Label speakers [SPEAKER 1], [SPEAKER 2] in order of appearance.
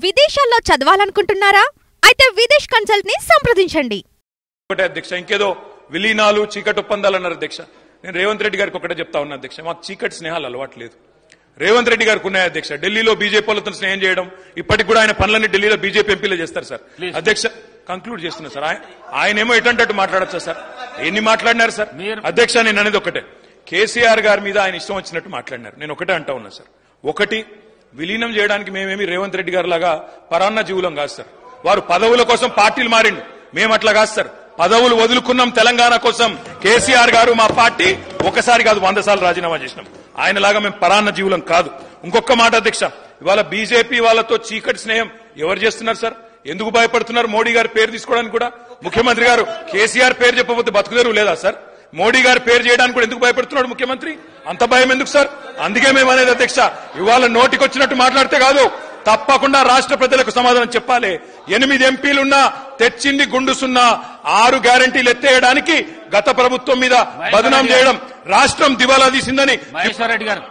[SPEAKER 1] విదేశాల్లో చదవాలనుకుంటున్నారా? అయితే విదేశ్ కన్సల్ట్ ని సంప్రదించండి.
[SPEAKER 2] ఒకటే అధ్యక్ష, ఇంకేదో విలీనాలు చీకటి ఒప్పందాలు అన్నారు అధ్యక్ష. నేను రేవంత్ రెడ్డి గారికి ఒకటే చెప్తా ఉన్నా అధ్యక్ష, మాకు చీకటి స్నేహాలు అలవాటు లేదు. రేవంత్ రెడ్డి గారికి ఉన్నాయి అధ్యక్ష. ఢిల్లీలో బీజేపీ వాళ్ళతో స్నేహం చేయడం, ఇప్పటికి కూడా ఆయన పనులన్నీ ఢిల్లీలో బీజేపీ ఎంపీలే చేస్తారు సార్. అధ్యక్ష కంక్లూడ్ చేస్తున్నా సార్. ఆయనేమో ఎటంటట్టు మాట్లాడచ్చా సార్? ఎన్ని మాట్లాడినారు సార్? అధ్యక్ష నేను అనేది ఒకటే, కేసీఆర్ గారి మీద ఆయన ఇష్టం వచ్చినట్టు మాట్లాడినారు. నేను ఒకటే అంటా ఉన్నా సార్. ఒకటి, విలీనం చేయడానికి మేమేమి రేవంత్ రెడ్డి గారి లాగా పరాన్న జీవులం కాదు సార్. వారు పదవుల కోసం పార్టీలు మారిండు, మేము అట్లా కాదు సార్. పదవులు వదులుకున్నాం తెలంగాణ కోసం. కేసీఆర్ గారు మా పార్టీ ఒకసారి కాదు 100 సార్లు రాజీనామా చేసినాం. ఆయనలాగా మేము పరాన్న జీవులం కాదు. ఇంకొక మాట అధ్యక్ష, ఇవాళ బీజేపీ వాళ్ళతో చీకటి స్నేహం ఎవరు చేస్తున్నారు సార్? ఎందుకు భయపడుతున్నారు? మోడీ గారి పేరు తీసుకోవడానికి కూడా ముఖ్యమంత్రి గారు కేసీఆర్ పేరు చెప్పకపోతే బతుకుదేరు లేదా సార్? మోడీ గారి పేరు చేయడానికి కూడా ఎందుకు భయపడుతున్నాడు ముఖ్యమంత్రి? అంత భయం ఎందుకు సార్? అందుకే మేము అనేది అధ్యక్ష, ఇవాళ నోటికొచ్చినట్టు మాట్లాడితే కాదు, తప్పకుండా రాష్ట్ర ప్రజలకు సమాధానం చెప్పాలి. 8 ఎంపీలున్నా తెచ్చింది గుండుసున్నా 6 గ్యారంటీలు ఎత్తేయడానికి గత ప్రభుత్వం మీద బదనాం చేయడం, రాష్ట్రం దివాలా తీసిందని
[SPEAKER 3] మహేశ్వర్ రెడ్డి గారు